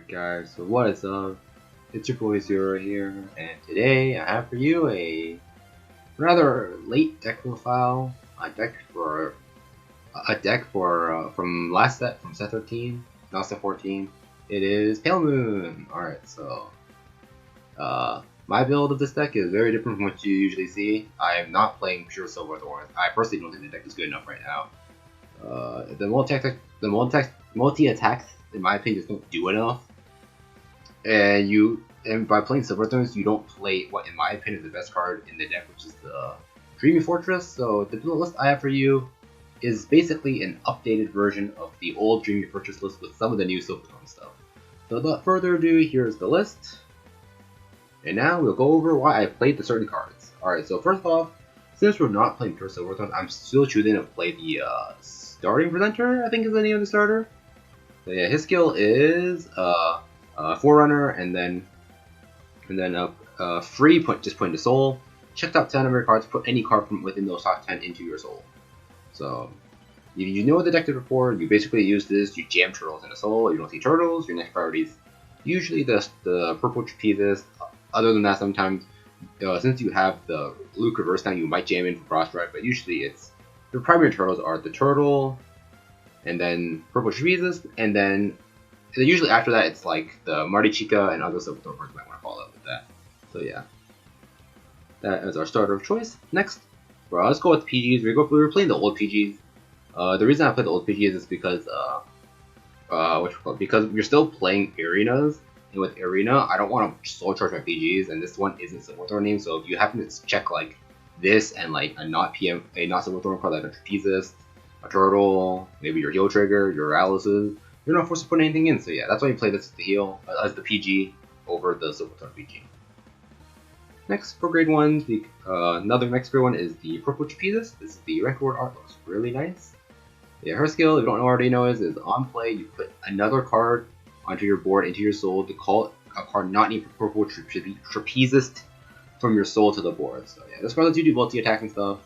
Alright guys, so what is up? It's your boy Zero here, and today I have for you a rather late deck profile, a deck for from last set, from set 13, now set 14. It is Pale Moon. Alright, so my build of this deck is very different from what you usually see. I am not playing pure Silver Thorns. I personally don't think the deck is good enough right now. The multi attacks, in my opinion, just don't do enough. And by playing Silver Thorns, you don't play what, in my opinion, is the best card in the deck, which is the Dreamy Fortress. So the build list I have for you is basically an updated version of the old Dreamy Fortress list with some of the new Silver Thorn stuff. So without further ado, here's the list. And now we'll go over why I played the certain cards. Alright, so first off, since we're not playing pure Silver Thorn, I'm still choosing to play the Starting Presenter, I think is the name of the starter. So yeah, his skill is Forerunner, and then free just put into Soul. Check top 10 of your cards, put any card from within those top 10 into your Soul. So if you know the deck to before, you basically use this, you jam Turtles into Soul. You don't see Turtles, your next priority is usually the purple Trapezist. Other than that, sometimes since you have the Luquier now, you might jam in for Cross Drive, but usually it's the primary Turtles are the Turtle, and then purple Trapezist, and then usually after that it's like the Marty Chica and other Silver Thorn cards might want to follow up with that. So yeah, that is our starter of choice. Next, well, let's go with PGs. We're playing the old PGs. The reason I play the old PGs is because because we're still playing arenas, and with arena I don't want to soul charge my PGs, and this one isn't Silver Thorn name. So if you happen to check like this and like a not Silver Thorn card like a Trapezist, a Turtle, maybe your heal trigger, your Alice's, you're not forced to put anything in. So yeah, that's why you play this as the heal, as the PG over the Silver Thorn PG. Next, for grade 1, another next grade 1 is the purple Trapezist. This is the Vanguard art, looks really nice. Yeah, her skill, if you don't already know, is on play, you put another card onto your board, into your soul, to call a card not named purple Trapezist from your soul to the board. So yeah, this card lets you do multi-attack and stuff.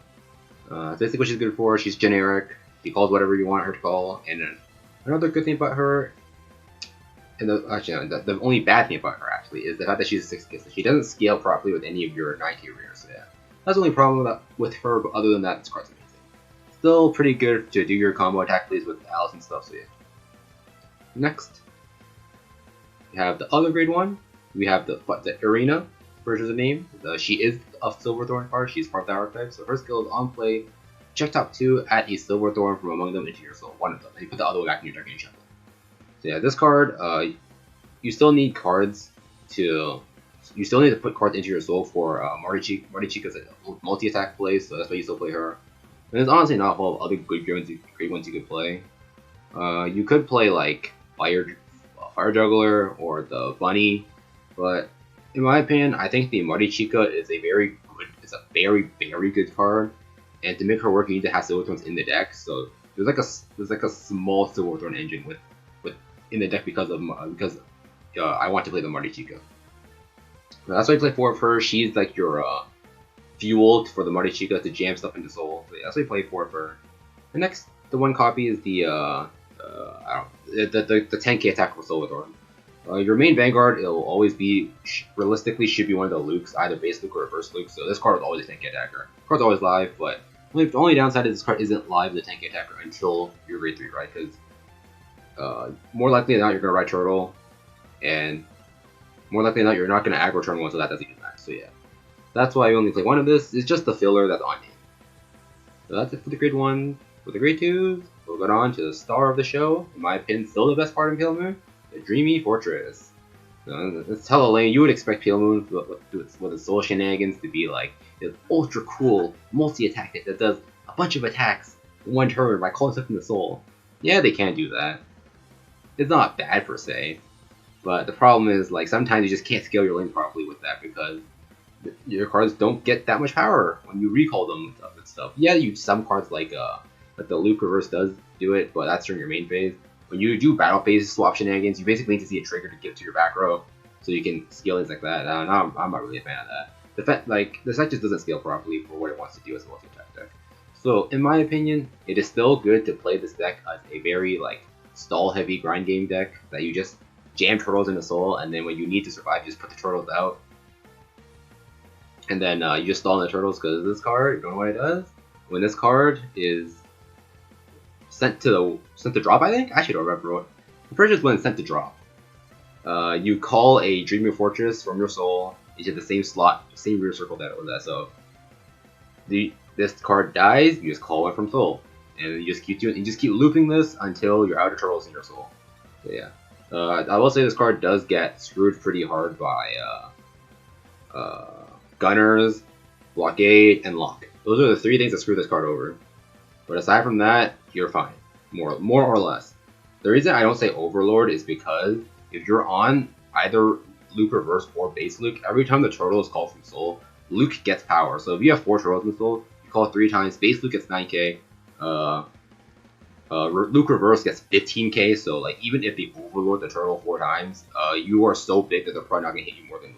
Basically what she's good for, she's generic. She calls whatever you want her to call. And then another good thing about her, and the only bad thing about her actually, is the fact that she's a 6-kit. So she doesn't scale properly with any of your 9K rares. So yeah, that's the only problem with her, but other than that, this card's amazing. Still pretty good to do your combo attack plays with Alice and stuff, so yeah. Next, we have the other grade 1. We have the Arena version of the name. She is a Silver Thorn card. She's part of the archetype. So her skill is on play. Check top 2, add a Silver Thorn from among them into your soul. One of them. And you put the other one back in your deck and you shuffle. So yeah, this card, you still need cards to. You still need to put cards into your soul for Marty Chica's multi-attack play. So that's why you still play her. And there's honestly not a whole other good great ones you could play. You could play like Fire Juggler or the Bunny, but in my opinion, I think the Marty Chica is a very good card, and to make her work, you need to have Silver Thorns in the deck. So there's like a small Silver Thorn engine with in the deck because I want to play the Marty Chica. That's why I play 4 of her. She's like your fuel for the Marty Chica to jam stuff into Soul. So yeah, that's why I play 4 of her. And next, the one copy is the 10k attack for Silver Thorn. Your main Vanguard, it'll always be, realistically, should be one of the Lukes, either base Luke or reverse Luke. So this card is always a 10k attacker. The card's always live, but the only downside is this card isn't live as a 10k attacker until your grade 3, right? Because more likely than not, you're going to ride Turtle, and more likely than not, you're not going to aggro turn 1, so that doesn't even matter. So yeah, that's why I only play one of this. It's just the filler that's on you. So that's it for the grade 1. For the grade 2s, we'll go on to the star of the show. In my opinion, still the best part of Pale Moon, the Dreamy Fortress. It's hella lame. You would expect Pale Moon with its soul shenanigans to be like this ultra cool multi-attack deck that does a bunch of attacks in one turn by calling stuff in the soul. Yeah, they can do that. It's not bad per se, but the problem is like sometimes you just can't scale your lanes properly with that because your cards don't get that much power when you recall them and stuff. Yeah, some cards like the Luke Reverse does do it, but that's during your main phase. When you do battle phase swap shenanigans, you basically need to see a trigger to give to your back row, so you can scale things like that. I'm not really a fan of that. The set just doesn't scale properly for what it wants to do as a multi-attack deck. So in my opinion, it is still good to play this deck as a very like stall heavy grind game deck that you just jam turtles into soul, and then when you need to survive, you just put the turtles out. And then you just stall the turtles because this card, you don't know what it does? When this card is sent to drop, I think? I actually don't remember what. I'm pretty sure it's when it's sent to drop. You call a Dreamy Fortress from your soul into the same slot, same rear circle that it was at. So this card dies, you just call one from soul. And you just keep doing, you just keep looping this until you're out of turtles in your soul. So yeah. I will say this card does get screwed pretty hard by Gunners, Blockade, and Lock. Those are the 3 things that screw this card over. But aside from that, you're fine. More or less. The reason I don't say Overlord is because if you're on either Luke Reverse or Base Luke, every time the turtle is called from Soul, Luke gets power. So if you have 4 turtles in Soul, you call it 3 times, Base Luke gets 9k, Luke Reverse gets 15k, so like even if they overlord the turtle 4 times, you are so big that they're probably not gonna hit you more than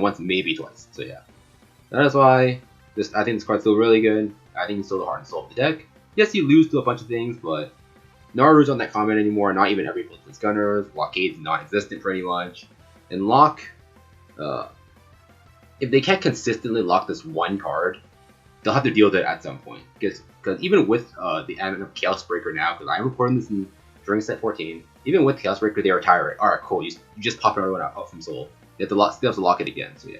once, maybe twice. So yeah, that is why I think this card's still really good. I think it's still the heart and soul of the deck. Yes, you lose to a bunch of things, but Naru's on that comment anymore. Not even every Blitz's Gunners. Blockade's non-existent pretty much. And Lock, if they can't consistently lock this one card, they'll have to deal with it at some point. Because even with the advent of Chaos Breaker now, because I'm recording this during set 14, even with Chaos Breaker, they retire it. Alright, cool. You just pop everyone out from Soul. You have to still have to lock it again. So yeah.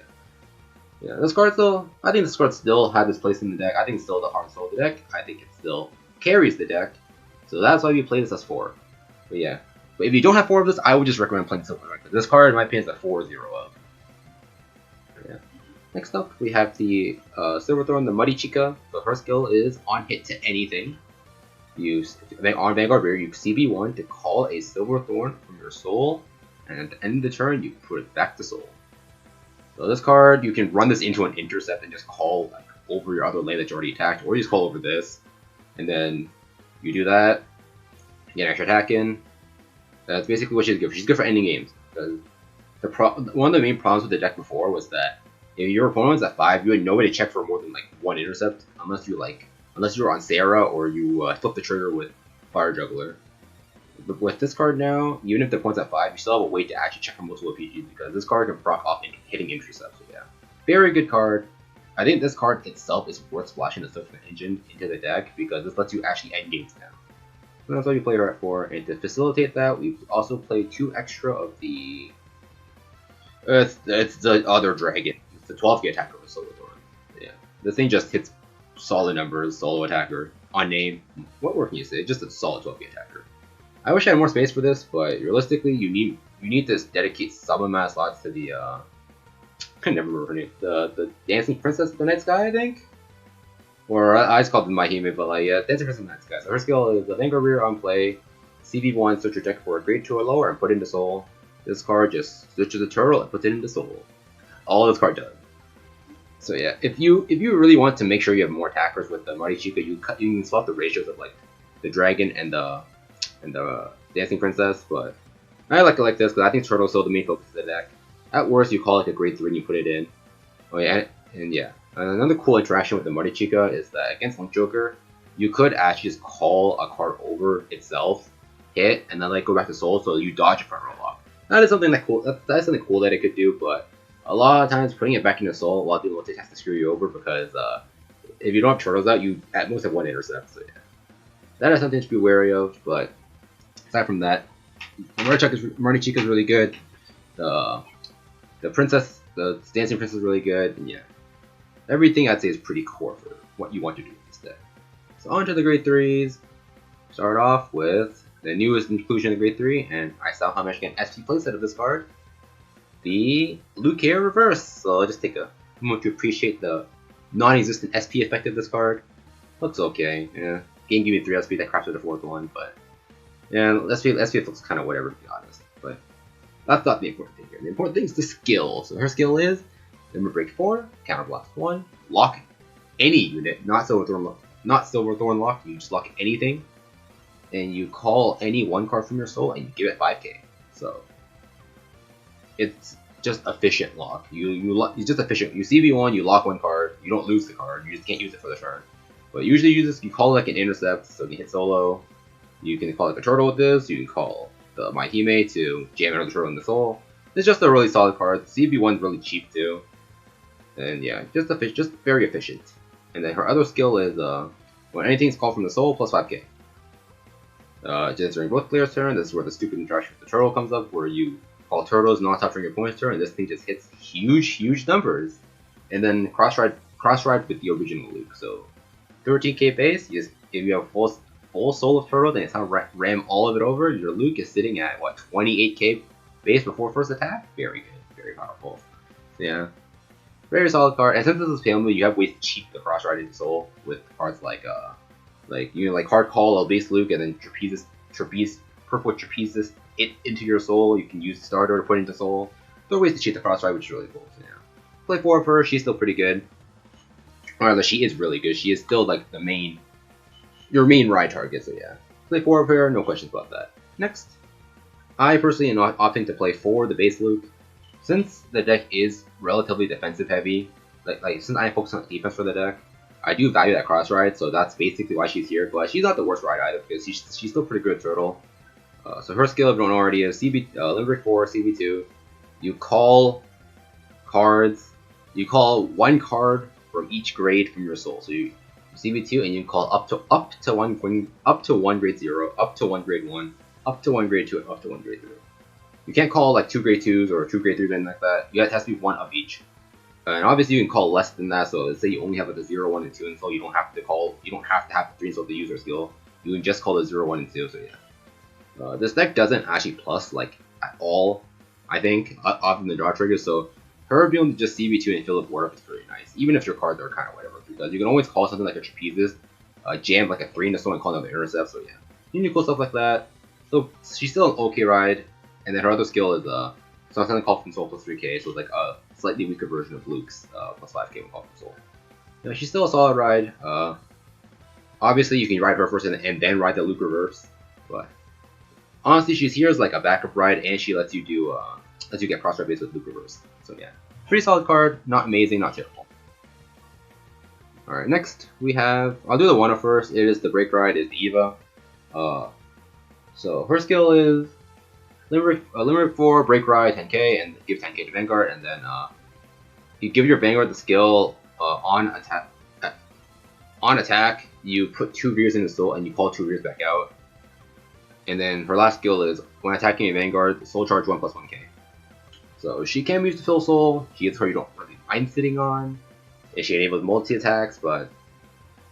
Yeah, this card still, I think this card still had its place in the deck. I think it's still the heart and soul of the deck. I think it still carries the deck. So that's why we play this as 4. But yeah. But if you don't have 4 of this, I would just recommend playing Silver Record. This card, in my opinion, is a 4-0 of. Yeah. Next up, we have the Silverthorn, the Muddy Chica. So her skill is on hit to anything. On Vanguard Rear, you CB1 to call a Silverthorn from your soul. And at the end of the turn, you put it back to soul. So this card, you can run this into an intercept and just call like, over your other lane that you already attacked, or you just call over this, and then you do that, you get extra attack in. That's basically what she's good for. She's good for ending games. Because one of the main problems with the deck before was that if your opponent was at 5, you had no way to check for more than like 1 intercept, unless you were on Sarah or you flip the trigger with Fire Juggler. But with this card now, even if the opponent's at 5, you still have a way to actually check for multiple PGs because this card can proc off hitting intercepts. So yeah, very good card. I think this card itself is worth splashing the Silver Engine into the deck because this lets you actually end games now. So that's why we played her at 4, and to facilitate that, we also played 2 extra of the. It's the other dragon. It's the 12k attacker with Silverthorn. Yeah, this thing just hits solid numbers, solo attacker on name. What more can you say? Just a solid 12k attacker. I wish I had more space for this, but realistically, you need to dedicate some amount of slots to the I never remember her name. The Dancing Princess of the Night Sky, I think, or I just called it Mahime, but like yeah, Dancing Princess of the Night Sky. So her skill is the Vanguard Rear on play, CV1, search your deck for a grade 2 or lower and put it into Soul. This card just switches the turtle and puts it into Soul. All this card does. So yeah, if you really want to make sure you have more attackers with the Muddy Chica, you can swap the ratios of like the dragon and the Dancing Princess, but I like it like this because I think Turtle's still the main focus of the deck. At worst, you call like a grade 3 and you put it in. Oh yeah, and yeah. Another cool interaction with the Muddy Chica is that against Link Joker, you could actually just call a card over itself, hit, and then like go back to Soul, so you dodge a front row lock. That is something that's something cool that it could do, but a lot of times putting it back into Soul, a lot of people will have to screw you over because if you don't have Turtles out, you at most have 1 intercept. So yeah, that is something to be wary of. But aside from that, Muddy Chica is really good. The Princess, the Dancing Princess is really good, and yeah, everything I'd say is pretty core for what you want to do with this deck. So on to the grade 3s. Start off with the newest inclusion of grade 3, and I saw how much get an SP playset of this card, the Luquier Reverse. So I'll just take a moment to appreciate the non-existent SP effect of this card. Looks okay. Yeah, game gave me 3 SP that crafted the 4th one, but yeah, SP looks kind of whatever to be honest. But that's not the important thing here. The important thing is the skill. So her skill is Number Break 4, Counter Blast 1, lock any unit, not Silverthorn lock, you just lock anything, and you call any 1 card from your soul and you give it 5k. So it's just efficient lock. It's just efficient. You CV1, you lock 1 card, you don't lose the card, you just can't use it for the turn. But usually you call like an intercept, so you can hit solo. You can call like a turtle with this, you can call my teammate to jam another turtle in the soul. It's just a really solid card. CB1's really cheap too. And yeah, just very efficient. And then her other skill is when anything's called from the soul, plus 5k. Just during both players' turn, this is where the stupid interaction with the turtle comes up, where you call turtles non-stop during your opponent's turn, and this thing just hits huge numbers. And then cross-ride with the original Luke. So 13k base, if you have full soul of turtle, then it's how ram all of it over. Your Luke is sitting at what, 28k base before first attack? Very good, very powerful. So, yeah. Very solid card, and since this is family, you have ways to cheat the cross-ride into soul with cards like hard call a base Luke and then purple trapezes it into your soul. You can use the starter to put into soul. There are ways to cheat the cross-ride, which is really cool. So, yeah. Play 4 of her, she's still pretty good. Or rather, she is really good. She is still like your main ride target. So yeah, play 4 of her, no questions about that. Next, I personally am opting to play 4 the base Luke. Since the deck is relatively defensive heavy, since I focus on defense for the deck, I do value that cross ride, so that's basically why she's here. But she's not the worst ride either, because she's still pretty good at turtle. So her skill, if you don't already, is Limerick 4, CB2. You call cards. You call 1 card from each grade from your soul. So you CB2, and you can call up to one grade 0, up to 1 grade 1, up to 1 grade 2, and up to 1 grade 3. You can't call like 2 grade 2s or 2 grade 3s, anything like that. It has to be 1 of each. And obviously you can call less than that, so let's say you only have like the 0, 1, and 2 and so you don't have to have 3 insult the user skill. You can just call the 0, 1, and 2, so yeah. This deck doesn't actually plus like at all, I think, other than the draw triggers, so her being able to just CB2 and fill up war up is pretty nice, even if your cards are kind of whatever, because you can always call something like a trapezist, jam like a 3 into soul and call another intercept, so yeah. You can do cool stuff like that. So she's still an okay ride, and then her other skill is something called from soul plus 3k, so it's like a slightly weaker version of Luke's plus 5k when called from soul. You know, she's still a solid ride. Obviously you can ride her first and then ride the Luke reverse, but honestly she's here as like a backup ride, and she lets you get cross ride base with Luke reverse. So yeah, pretty solid card, not amazing, not terrible. Alright, next we have, I'll do the one first. It is the break ride, is the Eva. So her skill is Limerick 4, break ride 10k, and give 10k to Vanguard, and then you give your Vanguard the skill on attack, you put 2 Veers in the soul and you call 2 Veers back out. And then her last skill is when attacking a Vanguard, soul charge 1 plus 1k. So she can be used to fill soul. She is her you don't really mind sitting on. And she enables multi attacks, but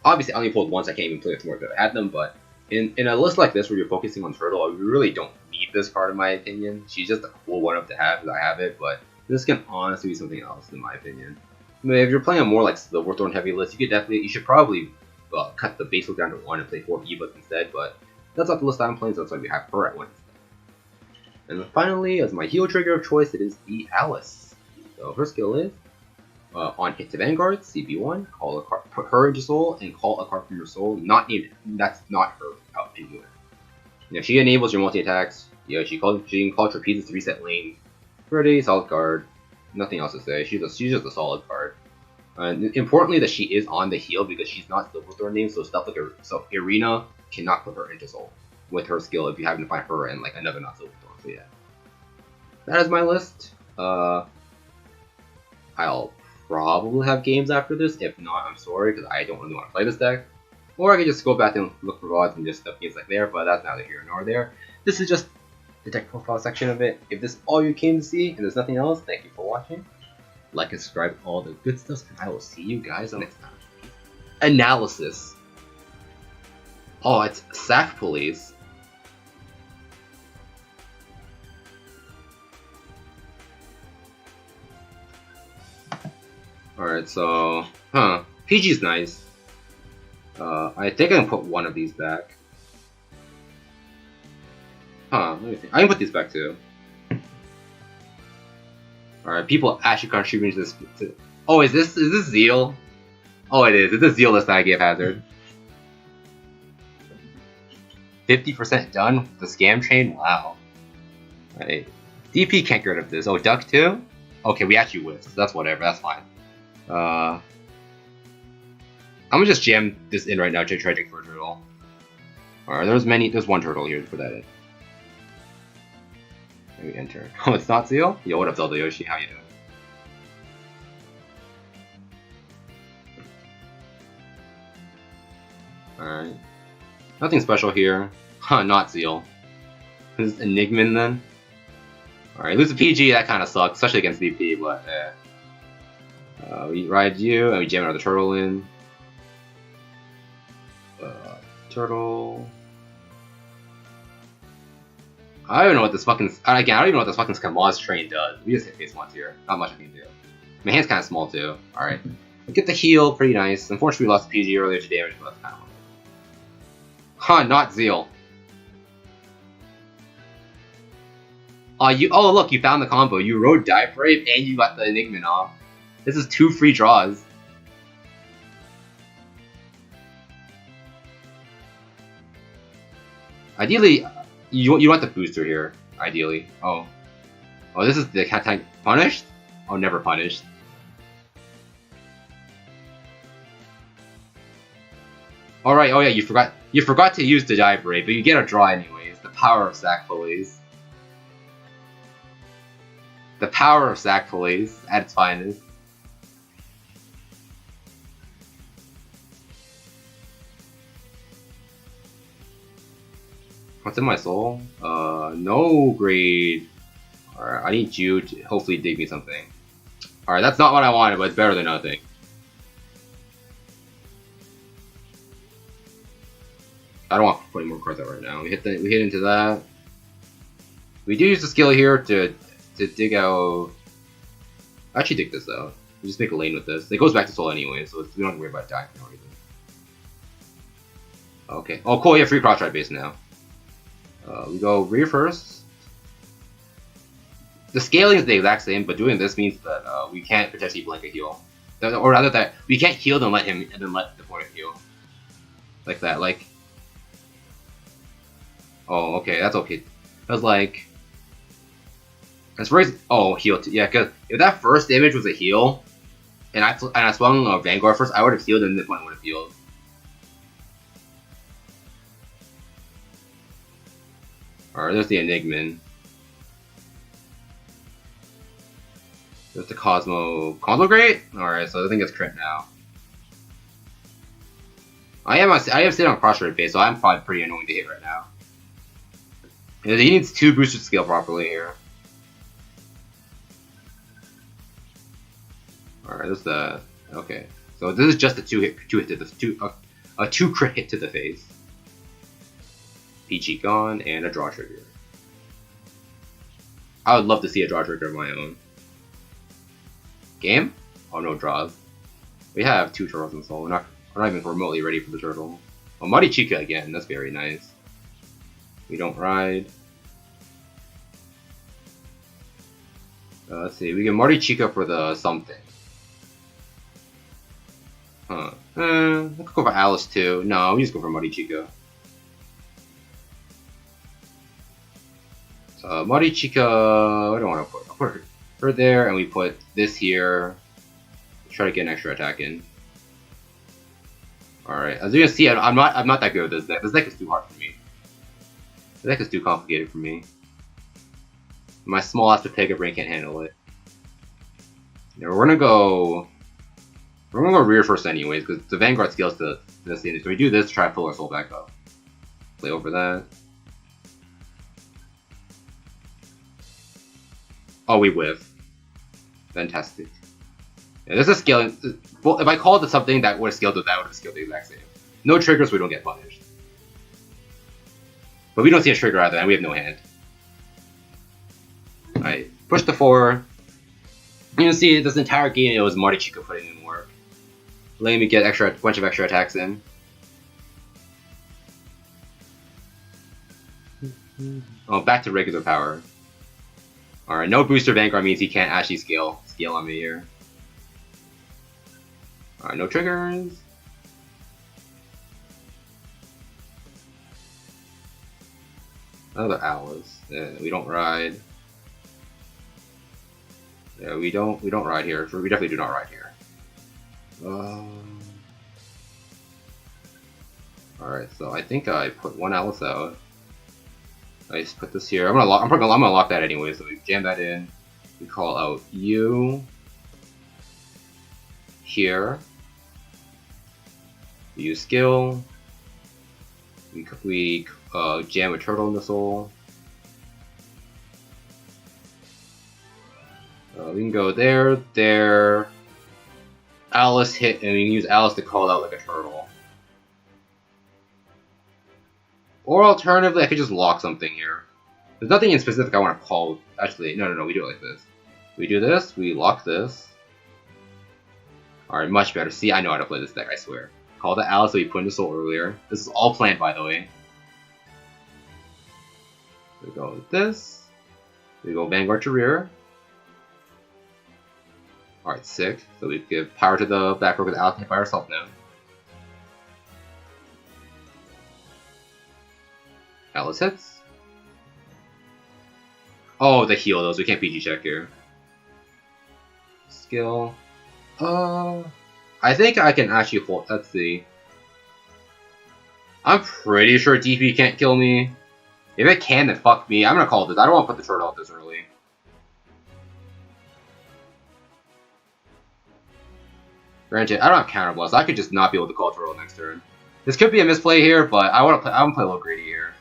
obviously I only pulled once. I can't even play with more if I had them. But in a list like this where you're focusing on turtle, you really don't need this card in my opinion. She's just a cool one up to have because I have it, but this can honestly be something else in my opinion. I mean, if you're playing a more like the Warthorn heavy list, you should probably cut the base look down to 1 and play 4 Evas instead. But that's not the list I'm playing, so that's why we have her at 1 instead. And then finally, as my heal trigger of choice, it is the Alice. So her skill is on hit to Vanguard, CB1, call a card, put her into soul, and call a card from your soul. Not named. That's not her out anywhere. You know, she enables your multi attacks. You know, she can call Trapezes to reset lane. Pretty solid card. Nothing else to say. She's just a solid card. Importantly, that she is on the heal because she's not Silverthorn named, so stuff like Irina cannot put her into soul with her skill if you happen to find her and like another not Silverthorn. So yeah, that is my list. I'll probably have games after this. If not, I'm sorry because I don't really want to play this deck. Or I could just go back and look for VODs and just stuff games like there, but that's neither here nor there. This is just the deck profile section of it. If this is all you came to see and there's nothing else, thank you for watching. Like and subscribe, all the good stuff, and I will see you guys next time. Analysis. Oh, it's Sack Police. Alright, so, PG's nice. I think I can put one of these back. Let me think. I can put these back too. Alright, people actually contributing to this. Oh, is this Zeal? Oh, it is. It's a Zeal list I gave Hazard. 50% done with the scam chain? Wow. Alright. DP can't get rid of this. Oh, Duck too? Okay, we actually whiffed. That's whatever. That's fine. I'm gonna just jam this in right now to try to take for a turtle. Alright, there's one turtle here to put that in. Maybe enter. Oh, it's not Zeal? Yo, what up, Zelda Yoshi? How you doing? Alright. Nothing special here. Huh, not Zeal. Is this Enigman then? Alright, lose a PG, that kinda sucks, especially against VP, but we ride you, and we jam another turtle in. Turtle. I don't even know what this fucking. Again, I don't even know what this fucking Skamaz train does. We just hit face once here. Not much I can do. My hand's kind of small too. Alright. Get the heal, pretty nice. Unfortunately, we lost PG earlier to damage, but that's kind of. Huh, not Zeal. Oh look, you found the combo. You rode Dive Rape and you got the Enigma off. This is 2 free draws. Ideally, you want the booster here. Ideally. Oh, this is the cat tank punished. Oh, never punished. All right. Oh yeah, you forgot to use the Dive Rape, but you get a draw anyways. The power of Sack Police. The power of Sack Police at its finest. What's in my soul? No grade. Alright, I need you to hopefully dig me something. Alright, that's not what I wanted, but it's better than nothing. I don't want to put any more cards out right now. We hit into that. We do use the skill here to dig out. Actually, dig this out. We just make a lane with this. It goes back to soul anyway, so we don't have to worry about dying for no reason. Okay. Oh, cool. You have free cross ride base now. We go rear first. The scaling is the exact same, but doing this means that we can't potentially blanket heal, or rather that we can't heal then let him and then let the opponent heal, like that. Like, oh, okay, that's okay. I was like, that's very heal. Yeah, because if that first damage was a heal, and I swung Vanguard first, I would have healed and the opponent would have healed. Alright, there's the Enigman. There's the Cosmo Great? Alright, so I think it's crit now. I am sitting on cross rate base, so I'm probably pretty annoying to hit right now. And he needs 2 boosters to scale properly here. Alright, there's the okay. So this is just a 2 crit hit to the face. PG gone, and a draw trigger. I would love to see a draw trigger of my own. Game? Oh, no draws. We have 2 turtles in soul. We're not even remotely ready for the turtle. Oh, Muddy Chica again. That's very nice. We don't ride. Let's see. We get Marty Chica for the something. Huh. Let's go for Alice too. No, we just go for Muddy Chica. Muddy Chica, I don't want to put. I'll put her there, and we put this here. Try to get an extra attack in. All right, as you can see, I'm not that good with this deck. This deck is too hard for me. This deck is too complicated for me. My small ass Pega brain can't handle it. Now we're gonna go rear first anyways, because the Vanguard scales to this end. So we do this, try to pull our soul back up. Play over that. Oh, we whiff. Fantastic. Yeah, there's a scaling. Well, if I called it something that would have scaled to that, would have scaled the exact same. No triggers, we don't get punished. But we don't see a trigger either, and we have no hand. Alright, push the 4. You can see this entire game it was Marty Chica putting in work. Letting me get a bunch of extra attacks in. Oh, back to regular power. Alright, no booster Vanguard means he can't actually scale on me here. Alright, no triggers. Another Alice. Yeah, we don't ride. Yeah, we don't ride here. We definitely do not ride here. Alright, so I think I put 1 Alice out. I just put this here. I'm gonna lock that anyway, so we jam that in. We call out you here. We use skill. We jam a turtle missile. We can go there. Alice hit, and we can use Alice to call out like a turtle. Or alternatively, I could just lock something here. There's nothing in specific I want to call. Actually, no, we do it like this. We do this, we lock this. Alright, much better. See, I know how to play this deck, I swear. Call the Alice that we put in the soul earlier. This is all planned, by the way. We go with this. We go Vanguard to rear. Alright, sick. So we give power to the back row with Alice hit by herself now. Alice hits. Oh, the heal those. We can't PG check here. Skill. I think I can actually hold. Let's see. I'm pretty sure DP can't kill me. If it can, then fuck me. I'm gonna call this. I don't want to put the turtle out this early. Granted, I don't have counter blows. So I could just not be able to call turtle next turn. This could be a misplay here, but I want to play a little greedy here.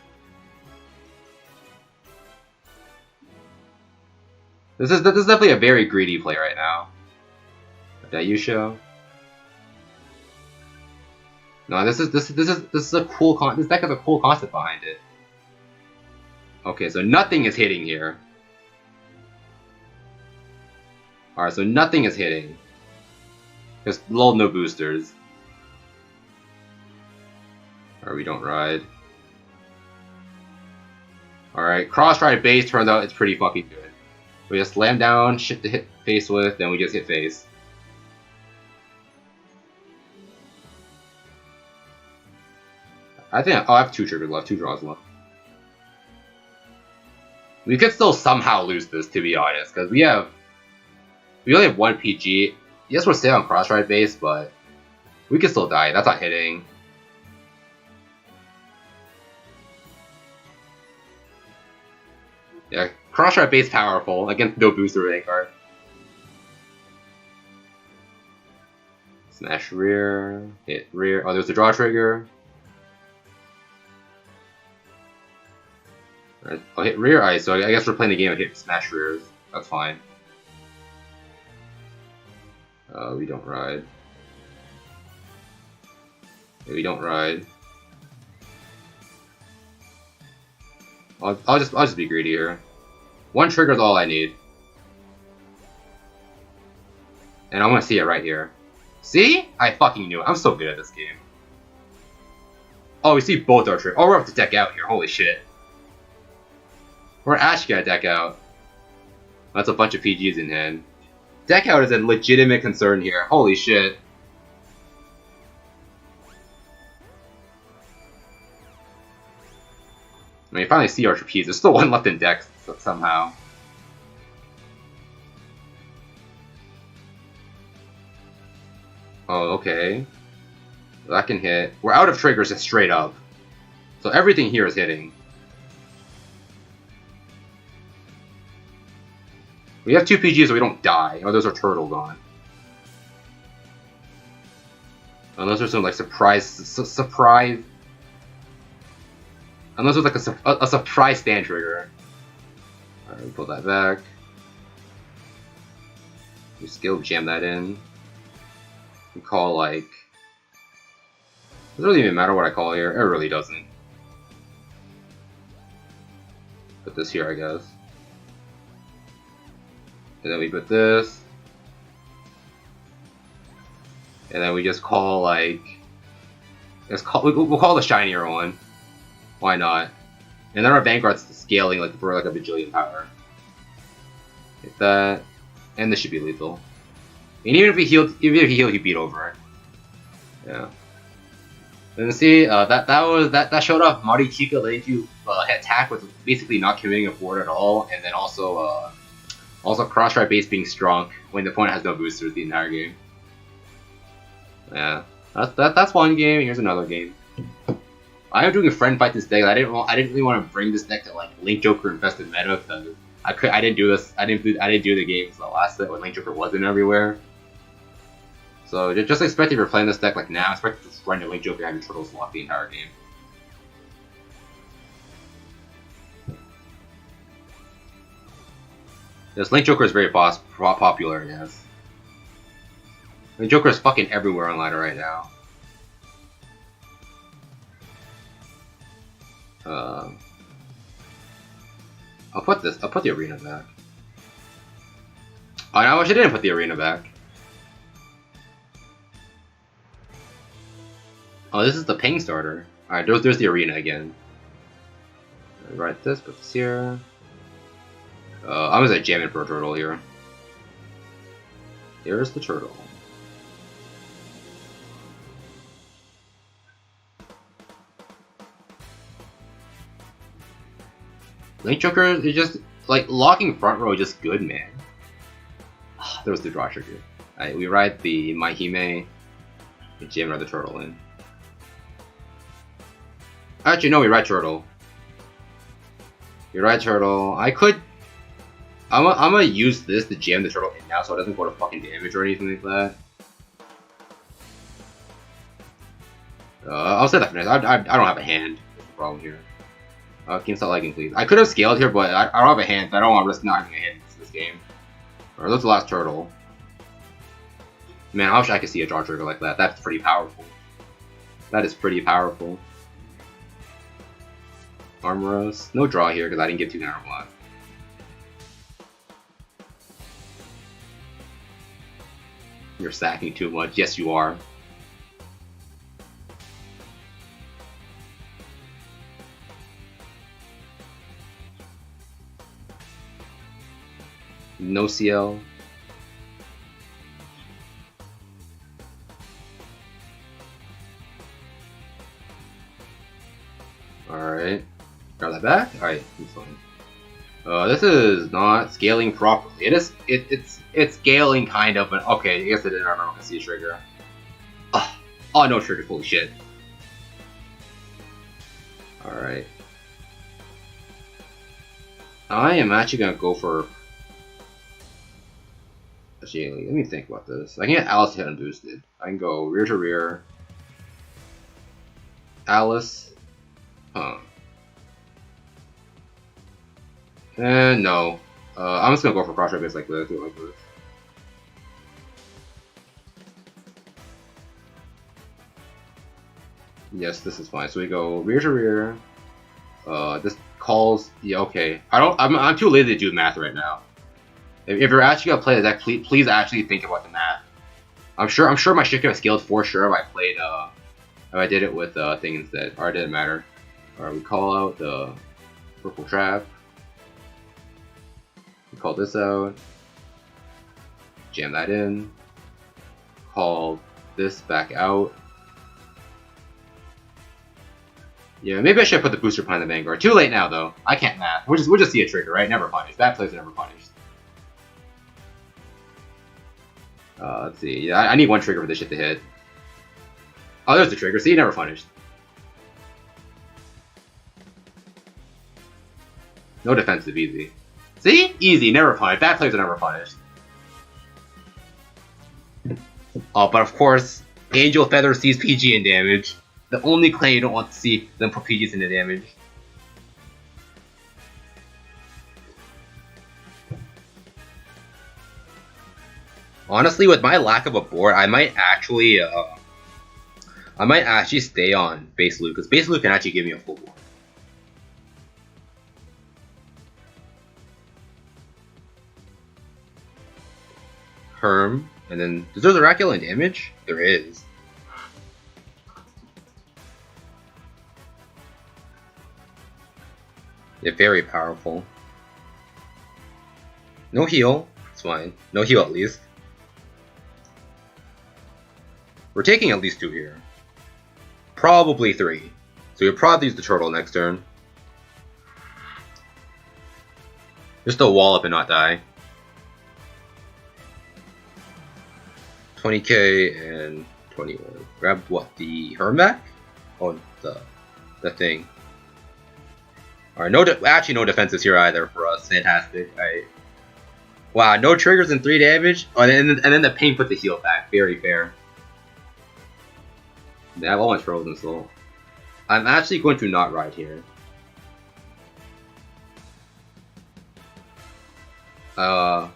This is definitely a very greedy play right now. Dayusha. No, this is a cool this deck has a cool concept behind it. Okay, so nothing is hitting here. Alright, so nothing is hitting. There's no boosters. Or we don't ride. Alright, cross ride base turns out it's pretty fucking good. We just slam down, shit to hit face with, then we just hit face. I think I have 2 triggers left, 2 draws left. We could still somehow lose this, to be honest, because we only have 1 PG. Yes, we're staying on cross ride base, but we could still die. That's not hitting. Yeah, cross ride base powerful against no booster Vanguard. Smash rear, hit rear. Oh, there's a draw trigger. Alright, I'll hit rear ice, so I guess we're playing the game of hit smash rears. That's fine. We don't ride. Yeah, we don't ride. I'll just be greedy here. 1 trigger is all I need. And I'm gonna see it right here. See? I fucking knew it. I'm so good at this game. Oh, we see both our triggers. Oh, we're up to deck out here. Holy shit. We're actually gonna deck out. That's a bunch of PGs in hand. Deck out is a legitimate concern here. Holy shit. I mean, you finally see our trapeze. There's still 1 left in deck somehow. Oh, okay. That can hit. We're out of triggers just straight up. So everything here is hitting. We have 2 PGs so we don't die. Oh, those are turtles on. Unless there's some like surprise. Unless there's like a surprise stand trigger. Alright, we pull that back. We skill jam that in. We call like. It doesn't even matter what I call here. It really doesn't. Put this here, I guess. And then we put this. And then we just call like. We'll call the shinier one. Why not? And then our Vanguard's scaling like for like a bajillion power. Hit that. And this should be lethal. And even if he healed, he beat over it. Yeah. And see, that showed off Marichika letting you attack with basically not committing a board at all, and then also cross right base being strong when the opponent has no boosters the entire game. Yeah, that's one game. Here's another game. I am doing a friend fight this deck. I didn't really want to bring this deck to like Link Joker infested meta because I didn't do this. I didn't do the games the last set when Link Joker wasn't everywhere. So just expect if you're playing this deck like now, expect to just run your Link Joker and have your turtles lock the entire game. This Link Joker is very popular, yes. Link Joker is fucking everywhere online right now. I'll put the arena back. Oh, I wish I didn't put the arena back. Oh, this is the ping starter. Alright, there's the arena again. Right, put this here. I'm just jamming for a turtle here. Here's the turtle. Link Joker is just like locking front row, just good, man. There was the draw trigger. Alright, we ride the Maihime and jam another turtle in. Actually, no, we ride turtle. We ride turtle. I'm gonna use this to jam the turtle in now, so it doesn't go to fucking damage or anything like that. I'll say that for next. I don't have a hand. That's the problem here. Can you stop lagging, please? I could have scaled here, but I don't have a hand. So I don't want to risk not having a hand in this game. Alright, that's the last turtle. Man, I wish I could see a draw trigger like that. That's pretty powerful. That is pretty powerful. Armoros. No draw here because I didn't get 2 counter block. You're sacking too much. Yes, you are. No CL. Alright. Grab that back? Alright, that's fine. This is not scaling properly. It's scaling kind of, but okay, I guess I didn't remember to see a trigger. Oh, no trigger, holy shit. Alright. I am actually gonna go for... Actually, let me think about this. I can get Alice hit unboosted. I can go rear to rear. Alice. Huh. And no. I'm just gonna go for cross base like this, do it like this. Yes, this is fine. So we go rear to rear. This calls. Yeah, okay. I'm too lazy to do math right now. If you're actually gonna play the deck, please actually think about the math. I'm sure my shit could have scaled for sure if I played if I did it with thing instead. Or it didn't matter. Alright, we call out the purple trap. We call this out. Jam that in. Call this back out. Yeah, maybe I should put the booster behind the Vanguard. Too late now though. I can't math. We'll just see a trigger, right? Never punished. Bad plays are never punished. Let's see. Yeah, I need one trigger for this shit to hit. Oh, there's the trigger. See, never punished. No defensive, easy. See? Easy, never punished. Bad plays are never punished. Oh, but of course, Angel Feather sees PG in damage. The only claim you don't want to see them put PGs into damage. Honestly, with my lack of a board, I might actually stay on base loot because base loot can actually give me a full board. Herm, and then is there Dracula in damage? There is. Yeah, very powerful. No heal, it's fine. No heal at least. We're taking at least 2 here. Probably 3. So you'll probably use the turtle next turn. Just to wall up and not die. 20k and 21. Grab what? The Herm back? Oh, the the thing. Alright, actually no defenses here either for us. Fantastic. Alright. Wow, no triggers and 3 damage. Oh, and then the pain put the heal back. Very fair. They have all my frozen soul. I'm actually going to not ride here. Oh,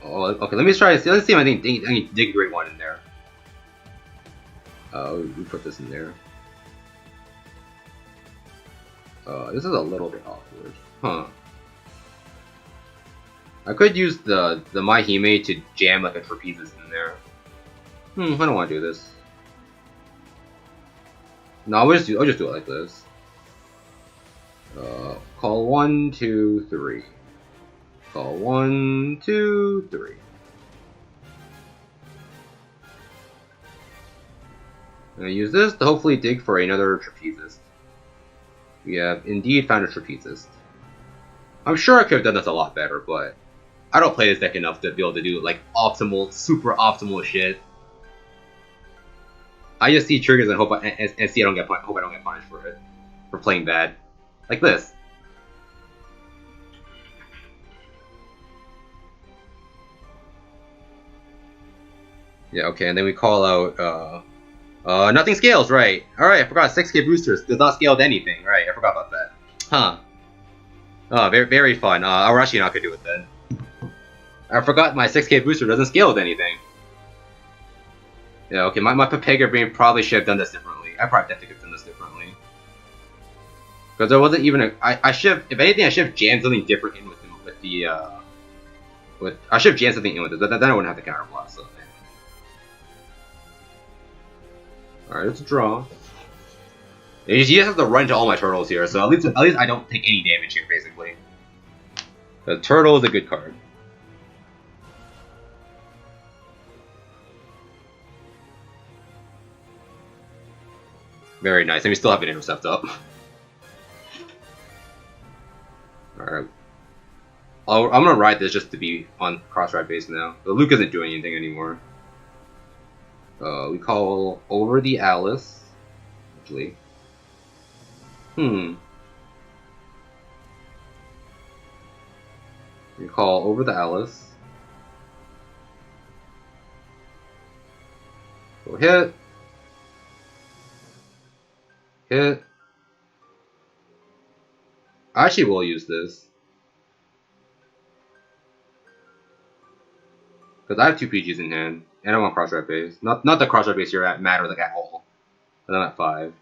okay, let me try. Let's see if I can dig a great one in there. We put this in there. This is a little bit awkward. Huh. I could use the Mahime to jam like a trapezist in there. I don't want to do this. No, I'll just do it like this. Call 1, 2, 3. Call 1, 2, 3. I'm gonna use this to hopefully dig for another trapezist. We have indeed found a trapezist. I'm sure I could have done this a lot better, but I don't play this deck enough to be able to do like optimal, super optimal shit. I just see triggers and hope hope I don't get punished for it, for playing bad, like this. Yeah, okay, and then we call out nothing scales, right? Alright, I forgot 6k boosters does not scale to anything, right? I forgot about that. Huh. Oh, very, very fun. We're actually not gonna do it then. I forgot my 6k booster doesn't scale to anything. Yeah, okay, my Pepega brain probably should have done this differently. I probably definitely could have done this differently. Because there wasn't even a... I should have... If anything, I should have jammed something different in with the... I should have jammed something in with it, then I wouldn't have the counter blast, so... Alright, let's draw. You just have to run to all my turtles here, so at least I don't take any damage here, basically. The turtle is a good card. Very nice, and we still have an intercept up. Alright. I'm gonna ride this just to be on cross-ride base now. But Luke isn't doing anything anymore. We call over the Alice. Actually. We call over the Alice. Go hit. Hit. I actually will use this. Because I have 2 PGs in hand. And I'm on cross-ride base. Not the cross-ride base here matters like at all. But I'm at 5.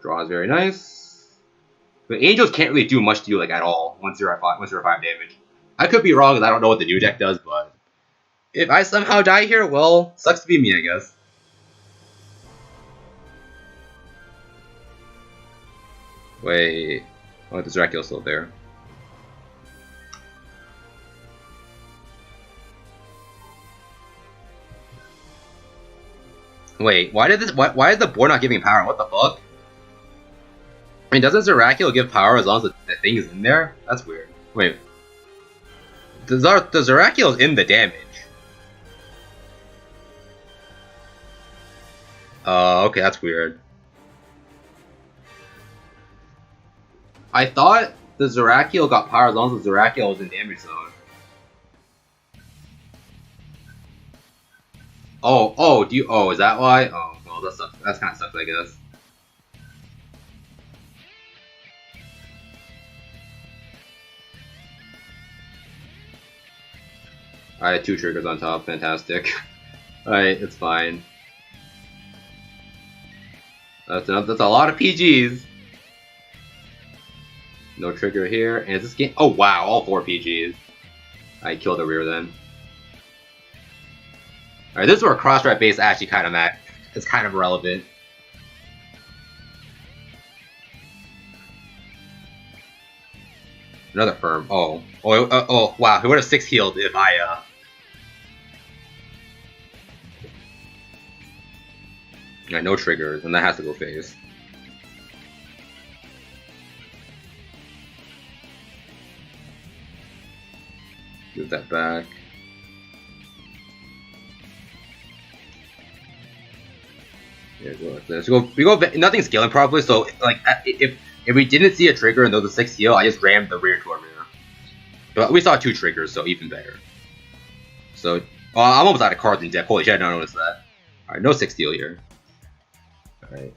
Draw is very nice. But angels can't really do much to you like at all once you're at 5 damage. I could be wrong because I don't know what the new deck does, but if I somehow die here, well, sucks to be me, I guess. Wait. Oh, the Dracula's still there. Wait, why is the board not giving power? What the fuck? I mean, doesn't Zeracul give power as long as the thing is in there? That's weird. Wait. The Zeracul is in the damage. Okay, that's weird. I thought the Zeracul got power as long as the Zeracul was in damage zone. Oh, is that why? Oh, well, that sucks. That kind of sucks, I guess. I had 2 triggers on top. Fantastic. Alright, it's fine. That's a lot of PGs. No trigger here. And is this game? Oh wow, all 4 PGs. I killed the rear then. Alright, this is where cross-ride base actually kind of it's kind of relevant. Another firm. Oh, wow, he would have 6 healed if I Yeah, no triggers, and that has to go phase. Give that back. Yeah, go like this. We go. Nothing's scaling properly, so like if we didn't see a trigger and there was a 6 heal, I just rammed the rear to our rear. But we saw 2 triggers, so even better. So I'm almost out of cards in deck. Holy shit, I didn't notice that. Alright, no 6 heal here. Alright.